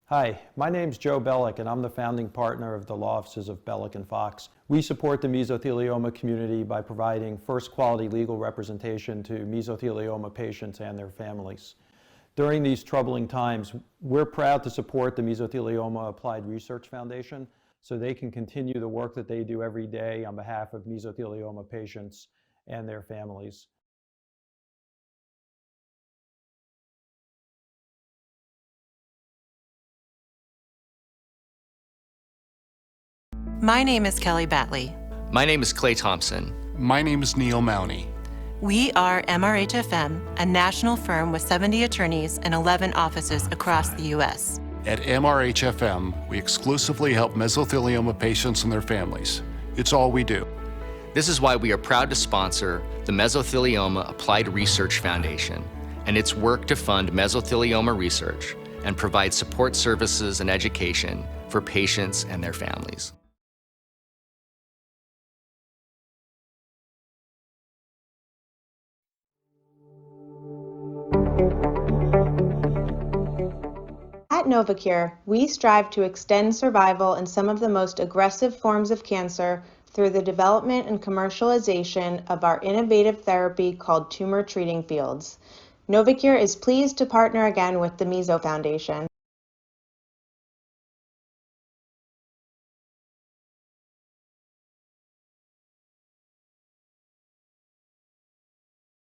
Hi, my name's Joe Bellick, and I'm the founding partner of the law offices of Bellick and Fox. We support the mesothelioma community by providing first-quality legal representation to mesothelioma patients and their families. During these troubling times, we're proud to support the Mesothelioma Applied Research Foundation so they can continue the work that they do every day on behalf of mesothelioma patients and their families. My name is Kelly Batley. My name is Clay Thompson. My name is Neil Mowney. We are MRHFM, a national firm with 70 attorneys and 11 offices across the U.S. At MRHFM, we exclusively help mesothelioma patients and their families. It's all we do. This is why we are proud to sponsor the Mesothelioma Applied Research Foundation and its work to fund mesothelioma research and provide support services and education for patients and their families. At Novacure, we strive to extend survival in some of the most aggressive forms of cancer through the development and commercialization of our innovative therapy called Tumor Treating Fields. Novacure is pleased to partner again with the Meso Foundation.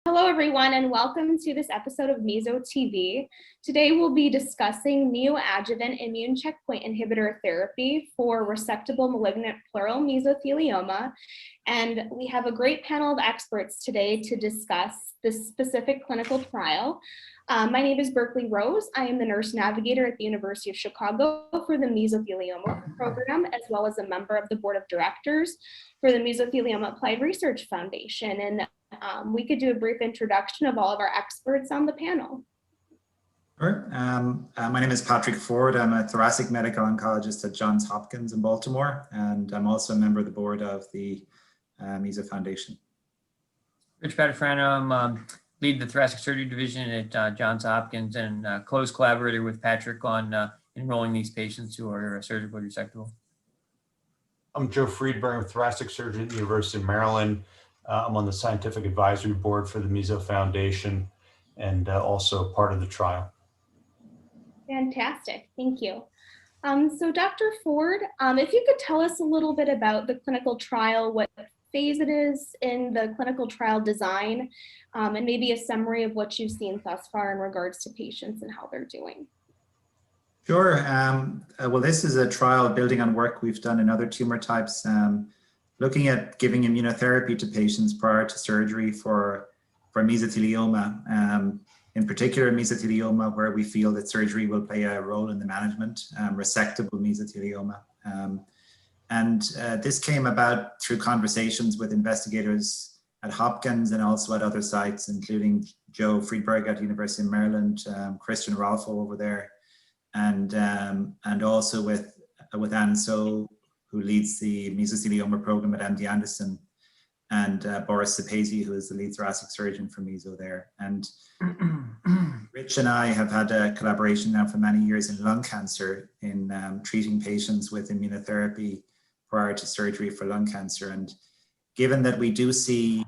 Hello everyone, and welcome to this episode of MesoTV. Today we'll be discussing neoadjuvant immune checkpoint inhibitor therapy for resectable malignant pleural mesothelioma. And we have a great panel of experts today to discuss this specific clinical trial. My name is Buerkley Rose. I am the nurse navigator at the University of Chicago for the Mesothelioma program, as well as a member of the board of directors for the Mesothelioma Applied Research Foundation. And we could do a brief introduction of all of our experts on the panel. Sure. My name is Patrick Forde. I'm a thoracic medical oncologist at Johns Hopkins in Baltimore, and I'm also a member of the board of the Meso Foundation. Richard Battafarano, I'm lead the thoracic surgery division at Johns Hopkins and close collaborator with Patrick on enrolling these patients who are surgically resectable. I'm Joe Friedberg, thoracic surgeon at the University of Maryland. I'm on the scientific advisory board for the Meso Foundation and also part of the trial. Fantastic, thank you. So Dr. Forde, if you could tell us a little bit about the clinical trial, what phase it is in the clinical trial design, and maybe a summary of what you've seen thus far in regards to patients and how they're doing. Sure. Well, this is a trial building on work we've done in other tumor types, looking at giving immunotherapy to patients prior to surgery for mesothelioma, in particular mesothelioma where we feel that surgery will play a role in the management, resectable mesothelioma. This came about through conversations with investigators at Hopkins and also at other sites, including Joe Friedberg at University of Maryland, Christian Rolfo over there, and also with Anne So, who leads the mesothelioma program at MD Anderson, and Boris Sapezi, who is the lead thoracic surgeon for meso there. And Rich and I have had a collaboration now for many years in lung cancer in treating patients with immunotherapy prior to surgery for lung cancer. And given that we do see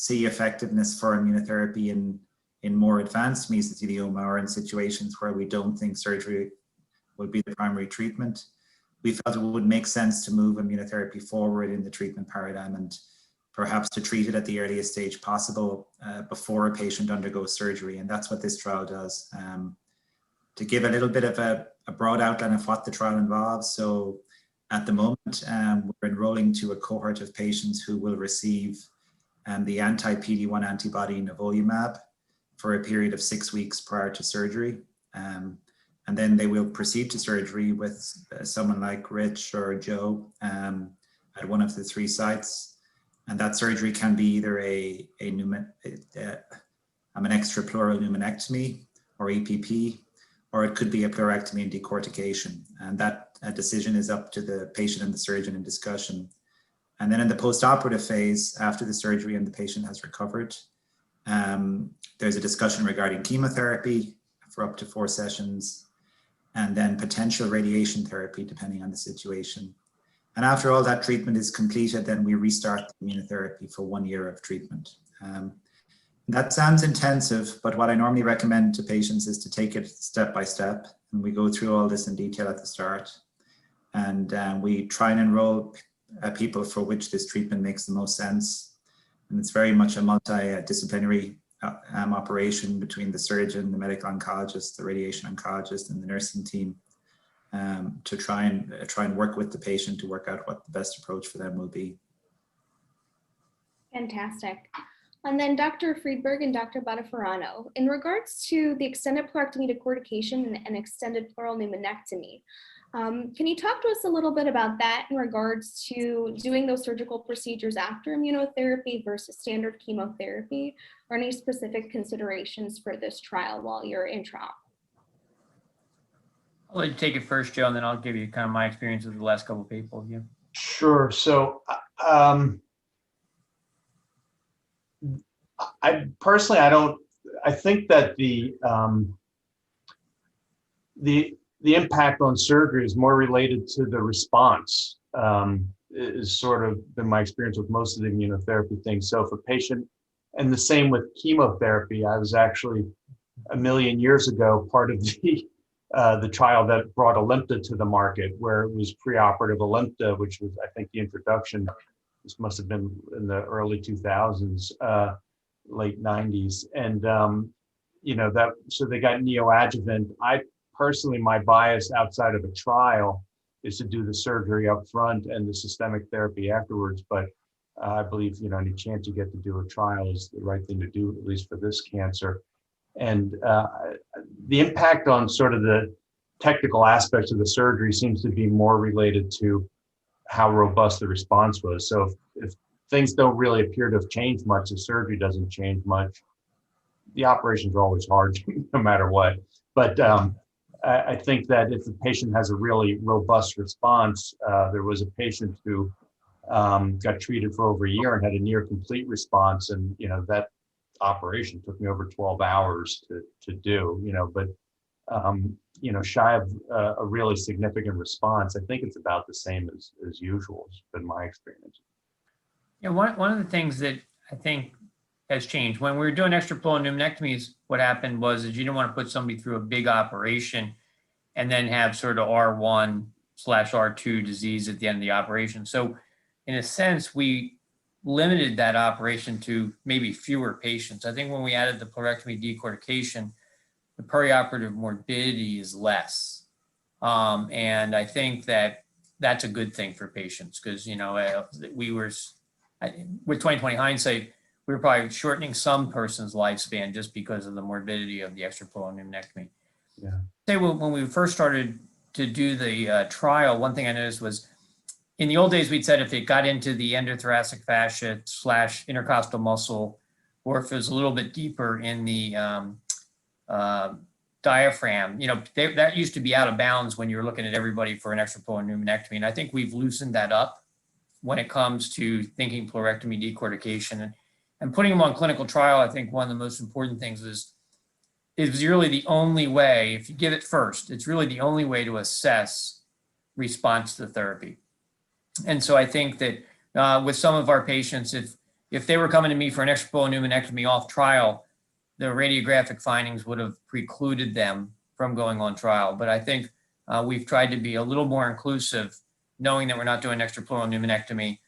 effectiveness for immunotherapy in more advanced mesothelioma or in situations where we don't think surgery will be the primary treatment, we felt it would make sense to move immunotherapy forward in the treatment paradigm and perhaps to treat it at the earliest stage possible before a patient undergoes surgery. And that's what this trial does. To give a little bit of a broad outline of what the trial involves. So at the moment, we're enrolling to a cohort of patients who will receive the anti-PD-1 antibody nivolumab for a period of 6 weeks prior to surgery. And then they will proceed to surgery with someone like Rich or Joe at one of the 3 sites. And that surgery can be either an extrapleural pneumonectomy or EPP, or it could be a pleurectomy and decortication. And that decision is up to the patient and the surgeon in discussion. And then in the postoperative phase, after the surgery and the patient has recovered, there's a discussion regarding chemotherapy for up to 4 sessions. and then potential radiation therapy depending on the situation. And after all that treatment is completed, then we restart the immunotherapy for 1 year of treatment. That sounds intensive, but what I normally recommend to patients is to take it step by step. And we go through all this in detail at the start. And we try and enroll people for which this treatment makes the most sense. And it's very much a multidisciplinary operation between the surgeon, the medical oncologist, the radiation oncologist, and the nursing team to try and work with the patient to work out what the best approach for them will be. Fantastic. And then Dr. Friedberg and Dr. Battafarano, in regards to the extended pleurectomy decortication and extended pleural pneumonectomy, can you talk to us a little bit about that in regards to doing those surgical procedures after immunotherapy versus standard chemotherapy, or any specific considerations for this trial while you're in trial? I'll let you take it first, Joe, and then I'll give you kind of my experience with the last couple of people. Yeah. Sure. So I personally, I think that the impact on surgery is more related to the response, is sort of been my experience with most of the immunotherapy things. So if a patient, and the same with chemotherapy, I was actually a million years ago part of the trial that brought Alimta to the market, where it was preoperative Alimta, which was, I think, the introduction. This must have been in the early 2000s, late 90s. And, so they got neoadjuvant. I personally, my bias outside of a trial is to do the surgery up front and the systemic therapy afterwards. But I believe, any chance you get to do a trial is the right thing to do, at least for this cancer. And the impact on sort of the technical aspects of the surgery seems to be more related to how robust the response was. So if things don't really appear to have changed much, the surgery doesn't change much, the operations are always hard no matter what. But I think that if the patient has a really robust response, there was a patient who got treated for over a year and had a near complete response. And, that operation took me over 12 hours to do, but, shy of a really significant response, I think it's about the same as usual, has been my experience. Yeah, one of the things that I think has changed, when we were doing extrapleural pneumonectomies, what happened was that you didn't want to put somebody through a big operation and then have sort of R1/R2 disease at the end of the operation. So in a sense, we limited that operation to maybe fewer patients. I think when we added the pleurectomy decortication, the perioperative morbidity is less. And I think that that's a good thing for patients because, with 20/20 hindsight, we were probably shortening some person's lifespan just because of the morbidity of the extrapleural pneumonectomy. Yeah. Say when we first started to do the trial, one thing I noticed was in the old days, we'd said if it got into the endothoracic fascia / intercostal muscle, or if it was a little bit deeper in the diaphragm, that used to be out of bounds when you were looking at everybody for an extrapleural pneumonectomy. And I think we've loosened that up when it comes to thinking pleurectomy decortication and putting them on clinical trial. I think one of the most important things is really the only way, if you give it first, it's really the only way to assess response to therapy. And so I think that with some of our patients, if they were coming to me for an extrapleural pneumonectomy off trial, the radiographic findings would have precluded them from going on trial. But I think we've tried to be a little more inclusive, knowing that we're not doing extrapleural pneumonectomy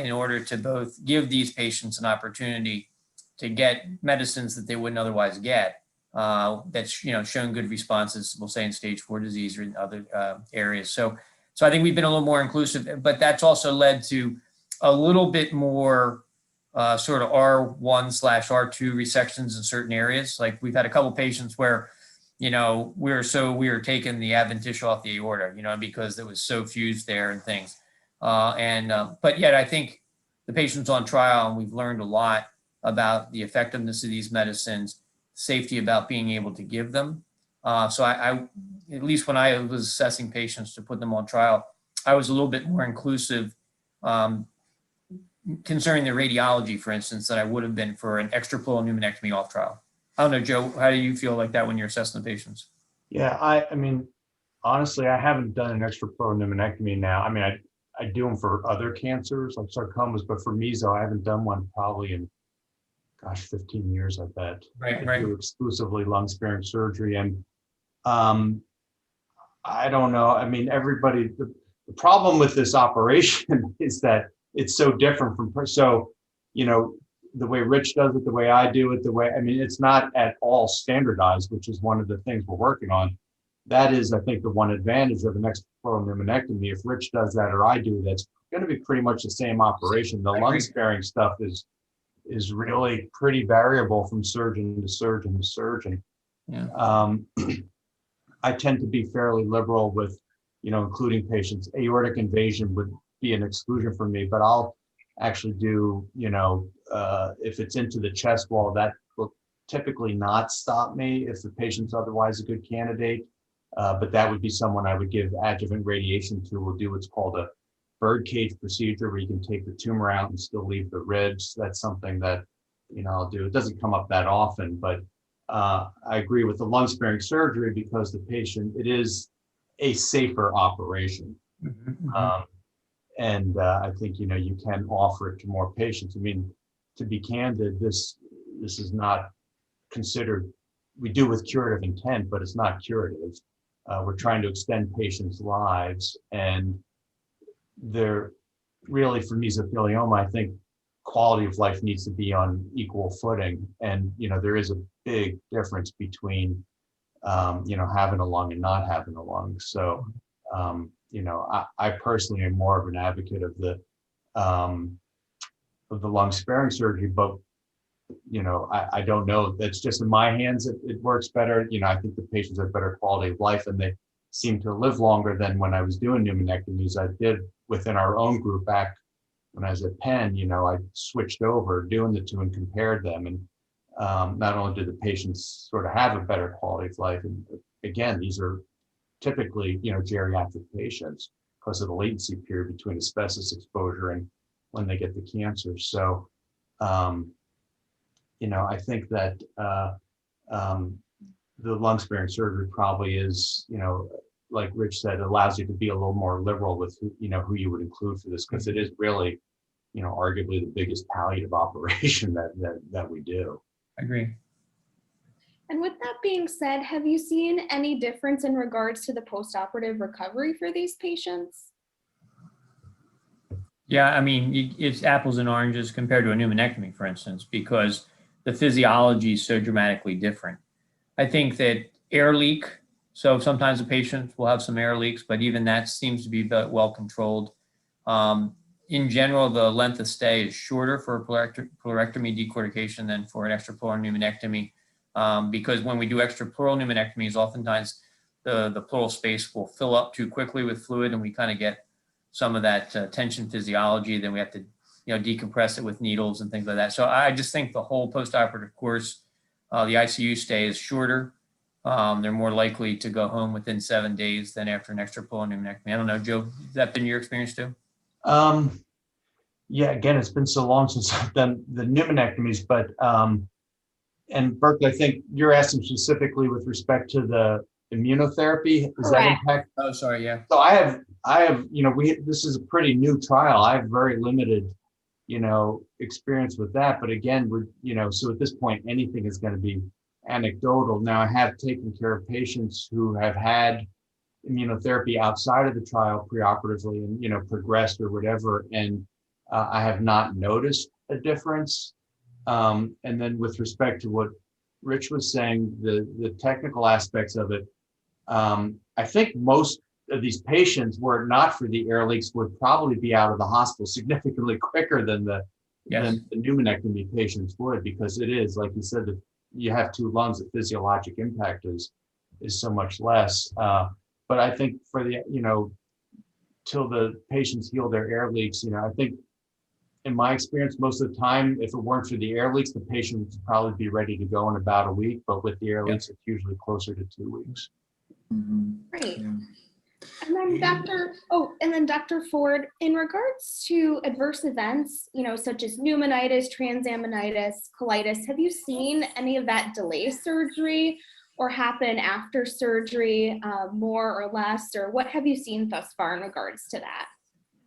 in order to both give these patients an opportunity to get medicines that they wouldn't otherwise get, that's shown good responses, we'll say in stage 4 disease or in other areas. So I think we've been a little more inclusive, but that's also led to a little bit more sort of R1/R2 resections in certain areas. Like we've had a couple patients where, we were taking the adventitia off the aorta, because it was so fused there and things. But yet I think the patients on trial, and we've learned a lot about the effectiveness of these medicines, safety about being able to give them. So I, at least when I was assessing patients to put them on trial, I was a little bit more inclusive concerning the radiology, for instance, than I would have been for an extrapleural pneumonectomy off trial. I don't know, Joe, how do you feel like that when you're assessing the patients? Yeah, I mean, honestly, I haven't done an extrapleural pneumonectomy now. I mean, I do them for other cancers like sarcomas, but for meso, I haven't done one probably in, gosh, 15 years, I bet. Right, I right. do exclusively lung sparing surgery. And I don't know. I mean, everybody, the problem with this operation is that it's so different so, you know, the way Rich does it, the way I do it, I mean, it's not at all standardized, which is one of the things we're working on. That is, I think, the one advantage of an extrapleural pneumonectomy. If Rich does that or I do, that's going to be pretty much the same operation. The lung sparing stuff is really pretty variable from surgeon to surgeon to surgeon. Yeah. I tend to be fairly liberal with, you know, including patients. Aortic invasion would be an exclusion for me, but I'll actually do, you know, if it's into the chest wall, that will typically not stop me if the patient's otherwise a good candidate. But that would be someone I would give adjuvant radiation to. We'll do what's called a bird cage procedure where you can take the tumor out and still leave the ribs. That's something that, you know, I'll do. It doesn't come up that often, but I agree with the lung sparing surgery because the patient, it is a safer operation. And I think, you know, you can offer it to more patients. I mean, to be candid, this is not considered, we do with curative intent, but it's not curative. We're trying to extend patients' lives, and they're really, for mesothelioma, I think quality of life needs to be on equal footing. And, you know, there is a big difference between, you know, having a lung and not having a lung. So, you know, I personally am more of an advocate of the lung sparing surgery, but, you know, I don't know. That's just in my hands. It works better. You know, I think the patients have better quality of life and they seem to live longer than when I was doing pneumonectomies. I did within our own group back when I was at Penn. You know, I switched over doing the two and compared them. And not only did the patients sort of have a better quality of life, and again, these are typically, you know, geriatric patients because of the latency period between asbestos exposure and when they get the cancer. So, you know, I think that the lung sparing surgery probably is, you know, like Rich said, allows you to be a little more liberal with, you know, who you would include for this, because it is really, you know, arguably the biggest palliative operation that we do. I agree. And with that being said, have you seen any difference in regards to the postoperative recovery for these patients? Yeah, I mean, it's apples and oranges compared to a pneumonectomy, for instance, because the physiology is so dramatically different. I think that air leak, so sometimes the patient will have some air leaks, but even that seems to be well controlled. In general, the length of stay is shorter for a pleurectomy decortication than for an extrapleural pneumonectomy, because when we do extrapleural pneumonectomies, oftentimes the pleural space will fill up too quickly with fluid, and we kind of get some of that tension physiology. Then we have to, you know, decompress it with needles and things like that. So I just think the whole postoperative course, the ICU stay is shorter. They're more likely to go home within 7 days than after an extrapleural pneumonectomy. I don't know, Joe, has that been your experience too? Yeah, again, it's been so long since I've done the pneumonectomies, but and Buerkley, I think you're asking specifically with respect to the immunotherapy. Is that impact? Oh, sorry, yeah. So I have, you know, this is a pretty new trial. I have very limited, you know, experience with that. But again, we're, you know, so at this point, anything is going to be anecdotal. Now, I have taken care of patients who have had immunotherapy outside of the trial preoperatively and, you know, progressed or whatever. And I have not noticed a difference. And then with respect to what Rich was saying, the technical aspects of it, I think most of these patients, were it not for the air leaks, would probably be out of the hospital significantly quicker than the pneumonectomy patients would, because it is, like you said, that you have two lungs, the physiologic impact is so much less. But I think for the, you know, till the patients heal their air leaks, you know, I think in my experience, most of the time, if it weren't for the air leaks, the patient would probably be ready to go in about a week. But with the air leaks, it's usually closer to 2 weeks. Great. Yeah. And then Dr. Forde, in regards to adverse events, you know, such as pneumonitis, transaminitis, colitis, have you seen any of that delay surgery, or happen after surgery, more or less, or what have you seen thus far in regards to that?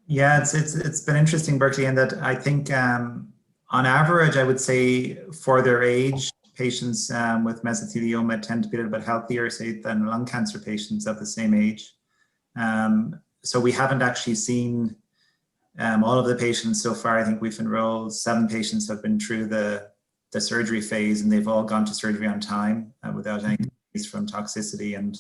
Yeah, it's been interesting, Buerkley, in that I think on average, I would say for their age, patients with mesothelioma tend to be a little bit healthier, say, than lung cancer patients of the same age. So we haven't actually seen all of the patients so far. I think we've enrolled 7 patients have been through the surgery phase, and they've all gone to surgery on time without any disease from toxicity. And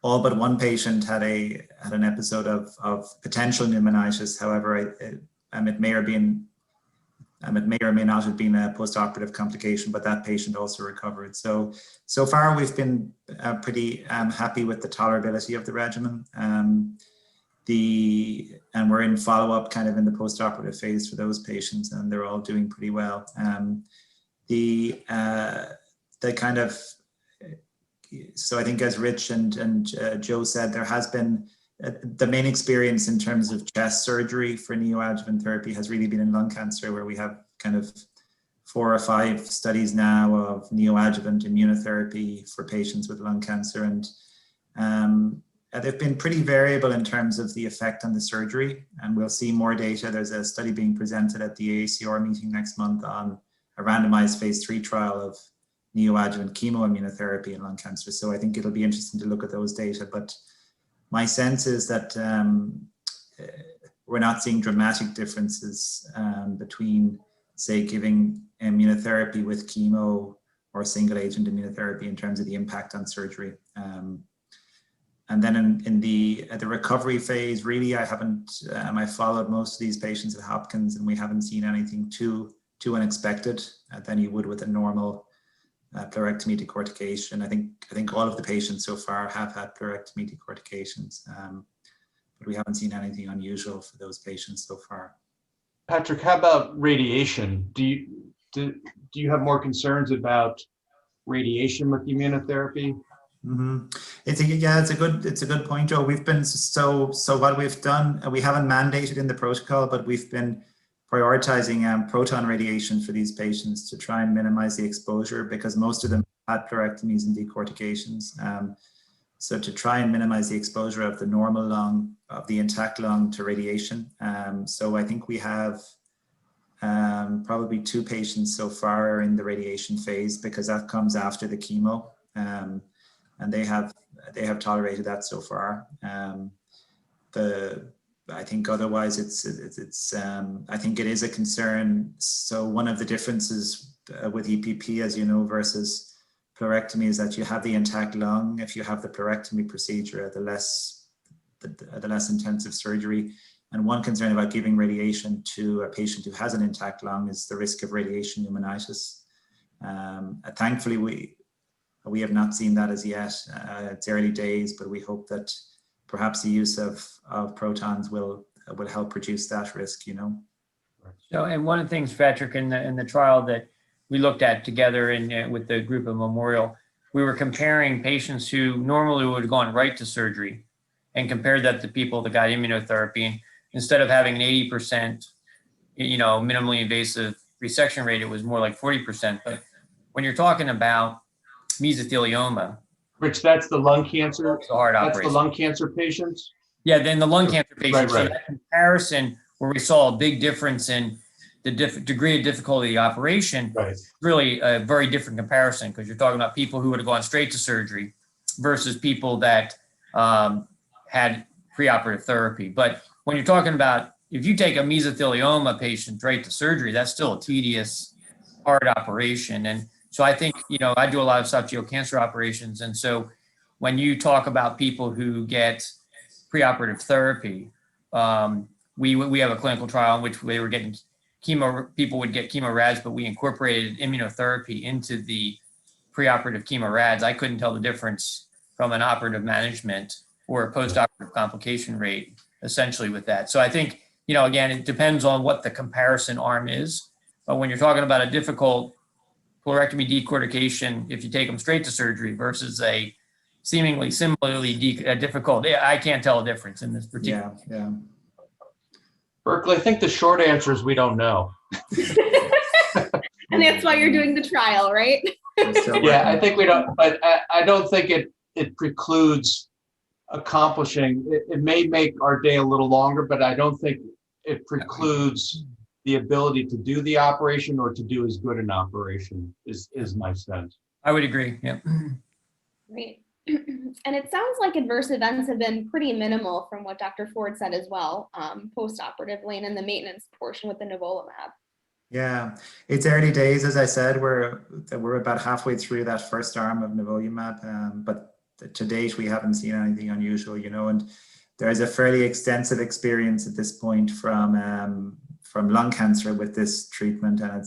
all but one patient had an episode of potential pneumonitis. However, it may or may not have been a postoperative complication, but that patient also recovered. So far we've been pretty happy with the tolerability of the regimen. And we're in follow-up kind of in the postoperative phase for those patients, and they're all doing pretty well. So I think, as Rich and Joe said, there has been the main experience in terms of chest surgery for neoadjuvant therapy has really been in lung cancer, where we have kind of 4 or 5 studies now of neoadjuvant immunotherapy for patients with lung cancer. And they've been pretty variable in terms of the effect on the surgery, and we'll see more data. There's a study being presented at the AACR meeting next month on a randomized phase 3 trial of neoadjuvant chemoimmunotherapy in lung cancer. So I think it'll be interesting to look at those data. But my sense is that we're not seeing dramatic differences between, say, giving immunotherapy with chemo or single agent immunotherapy in terms of the impact on surgery. And then in the recovery phase, really, I followed most of these patients at Hopkins, and we haven't seen anything too unexpected than you would with a normal pleurectomy decortication. I think all of the patients so far have had pleurectomy decortications, but we haven't seen anything unusual for those patients so far. Patrick, how about radiation? Do you have more concerns about radiation with immunotherapy? Mm-hmm. It's a good point, Joe. We've been so what we've done, we haven't mandated in the protocol, but we've been prioritizing proton radiation for these patients to try and minimize the exposure, because most of them had pleurectomies and decortications. So to try and minimize the exposure of the normal lung, of the intact lung, to radiation. So I think we have probably 2 patients so far in the radiation phase, because that comes after the chemo. And they have tolerated that so far. I think otherwise it's I think it is a concern. So one of the differences with EPP, as you know, versus pleurectomy is that you have the intact lung if you have the pleurectomy procedure, the less intensive surgery. And one concern about giving radiation to a patient who has an intact lung is the risk of radiation pneumonitis. Thankfully, we have not seen that as yet. It's early days, but we hope that perhaps the use of protons will help reduce that risk, you know. So, and one of the things, Patrick, in the trial that we looked at together with the group of Memorial, we were comparing patients who normally would have gone right to surgery and compared that to people that got immunotherapy. And instead of having an 80%, minimally invasive resection rate, it was more like 40%. But when you're talking about mesothelioma, Rich, that's the lung cancer. It's a hard operation. That's the lung cancer patients. Yeah, then the lung cancer patients. Right. So that comparison where we saw a big difference in the degree of difficulty of the operation, Right. Really a very different comparison, because you're talking about people who would have gone straight to surgery versus people that had preoperative therapy. But when you're talking about, if you take a mesothelioma patient straight to surgery, that's still a tedious, hard operation. And so I think, I do a lot of esophageal cancer operations. And so when you talk about people who get preoperative therapy, we have a clinical trial in which they were getting chemo, people would get chemo rads, but we incorporated immunotherapy into the preoperative chemo rads. I couldn't tell the difference from an operative management or a postoperative complication rate essentially with that. So I think, again, it depends on what the comparison arm is. But when you're talking about a difficult pleurectomy decortication, if you take them straight to surgery versus a seemingly similarly difficult, I can't tell a difference in this particular. Yeah. Buerkley, I think the short answer is we don't know. And that's why you're doing the trial, right? We're still Yeah, working. I think we don't, but I don't think it precludes accomplishing, it may make our day a little longer, but I don't think it precludes the ability to do the operation or to do as good an operation is my sense. I would agree. Yeah. Great. And it sounds like adverse events have been pretty minimal from what Dr. Forde said as well, post-operatively and in the maintenance portion with the nivolumab. Yeah, it's early days, as I said. We're about halfway through that first arm of nivolumab, but to date we haven't seen anything unusual, and there is a fairly extensive experience at this point from lung cancer with this treatment, and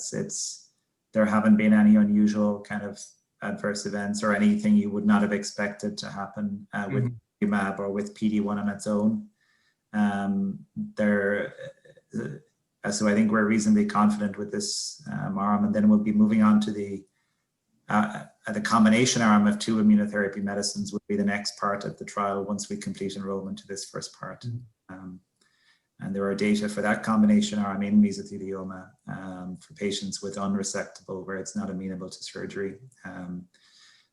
there haven't been any unusual kind of adverse events or anything you would not have expected to happen with nivolumab or with PD-1 on its own. So I think we're reasonably confident with this arm, and then we'll be moving on to the combination arm of 2 immunotherapy medicines would be the next part of the trial once we complete enrollment to this first part. And there are data for that combination arm in mesothelioma for patients with unresectable where it's not amenable to surgery.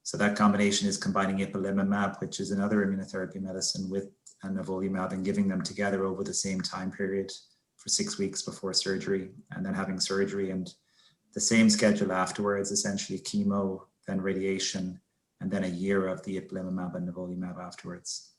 So that combination is combining ipilimumab, which is another immunotherapy medicine, with nivolumab and giving them together over the same time period for 6 weeks before surgery, and then having surgery and the same schedule afterwards, essentially chemo, then radiation, and then a year of the ipilimumab and nivolumab afterwards.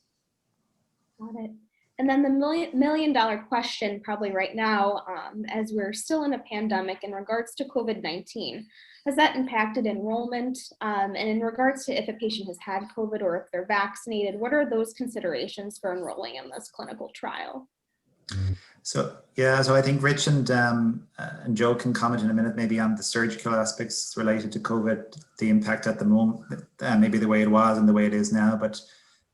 Got it. And then the million-dollar question probably right now, as we're still in a pandemic in regards to COVID-19, has that impacted enrollment? And in regards to if a patient has had COVID or if they're vaccinated, what are those considerations for enrolling in this clinical trial? So I think Rich and Joe can comment in a minute maybe on the surgical aspects related to COVID, the impact at the moment, maybe the way it was and the way it is now. But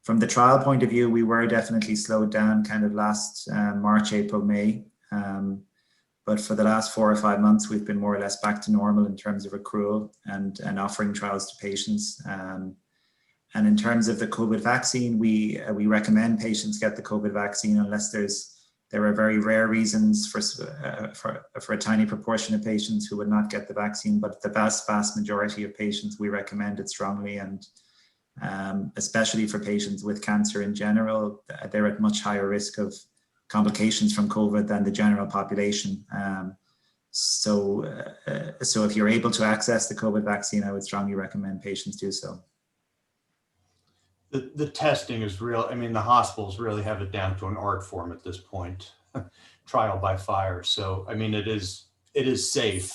from the trial point of view, we were definitely slowed down kind of last March, April, May. But for the last 4 or 5 months, we've been more or less back to normal in terms of accrual and offering trials to patients. And in terms of the COVID vaccine, we recommend patients get the COVID vaccine unless there are very rare reasons for a tiny proportion of patients who would not get the vaccine, but the vast majority of patients, we recommend it strongly, and especially for patients with cancer in general, they're at much higher risk of complications from COVID than the general population. So if you're able to access the COVID vaccine, I would strongly recommend patients do so. The testing is real. I mean, the hospitals really have it down to an art form at this point, trial by fire. So, I mean, it is safe,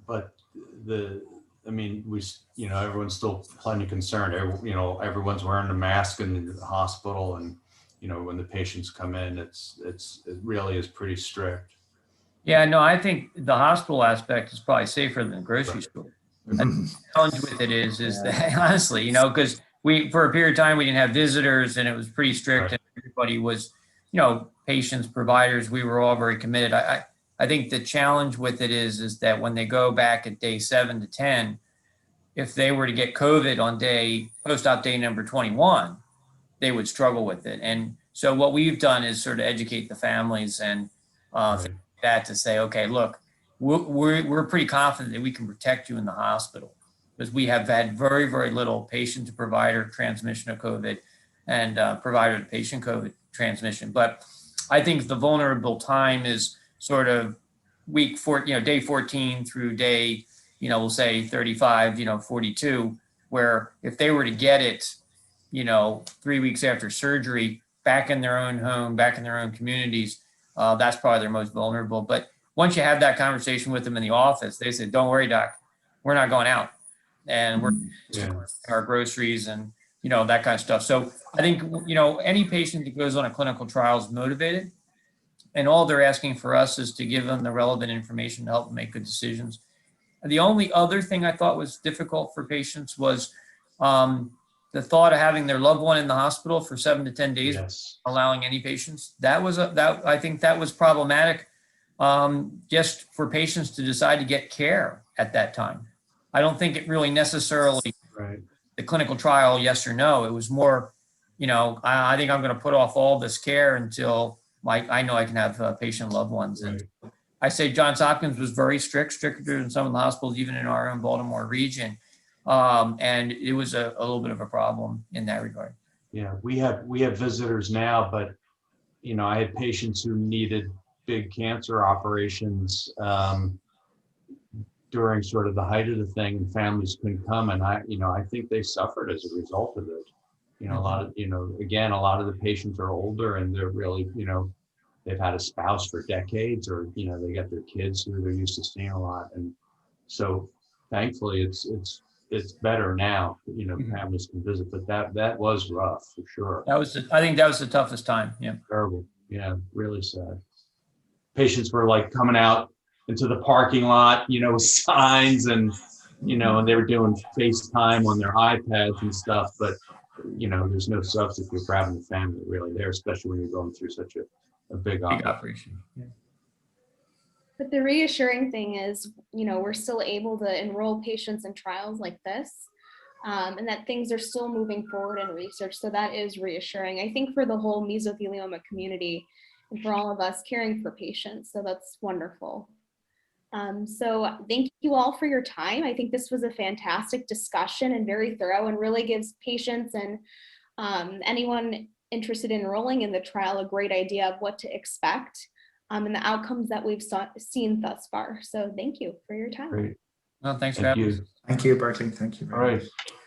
but everyone's still plenty concerned. Everyone's wearing a mask in the hospital, and when the patients come in, it really is pretty strict. Yeah, no, I think the hospital aspect is probably safer than the grocery store. The challenge with it is that honestly, because for a period of time we didn't have visitors and it was pretty strict, and everybody was, patients, providers, we were all very committed. I think the challenge with it is that when they go back at day 7 to 10, if they were to get COVID on post-op day number 21, they would struggle with it. And so what we've done is sort of educate the families and that to say, okay, look, we're pretty confident that we can protect you in the hospital, because we have had very, very little patient to provider transmission of COVID and provider to patient COVID transmission. But I think the vulnerable time is sort of day 14 through day, we'll say 35, 42, where if they were to get it, 3 weeks after surgery, back in their own home, back in their own communities, that's probably their most vulnerable. But once you have that conversation with them in the office, they say, don't worry, doc, we're not going out, and we're our groceries and, that kind of stuff. So I think, any patient that goes on a clinical trial is motivated, and all they're asking for us is to give them the relevant information to help them make good decisions. The only other thing I thought was difficult for patients was the thought of having their loved one in the hospital for 7 to 10 days, allowing any patients. I think that was problematic, just for patients to decide to get care at that time. I don't think it really necessarily the clinical trial, yes or no. It was more, I think I'm going to put off all this care until I know I can have patient loved ones. And I say Johns Hopkins was very strict, stricter than some of the hospitals, even in our own Baltimore region. And it was a little bit of a problem in that regard. Yeah, we have visitors now, but you know, I had patients who needed big cancer operations during sort of the height of the thing, and families couldn't come, and I think they suffered as a result of it. You know, a lot of, again, a lot of the patients are older and they're really, they've had a spouse for decades, or they got their kids who they're used to seeing a lot, and so thankfully it's better now. Families can visit, but that was rough for sure. I think that was the toughest time. Yeah. Terrible. Yeah, really sad. Patients were like coming out into the parking lot, with signs and and they were doing FaceTime on their iPads and stuff, but there's no substitute for having the family really there, especially when you're going through such a big operation. Yeah. But the reassuring thing is, we're still able to enroll patients in trials like this, and that things are still moving forward in research. So that is reassuring, I think, for the whole mesothelioma community and for all of us caring for patients. So that's wonderful. So thank you all for your time. I think this was a fantastic discussion and very thorough, and really gives patients and anyone interested in enrolling in the trial a great idea of what to expect and the outcomes that we've seen thus far. So thank you for your time. Great. Well, thanks for having us. Thank you, Buerkley. Thank you very much. All right.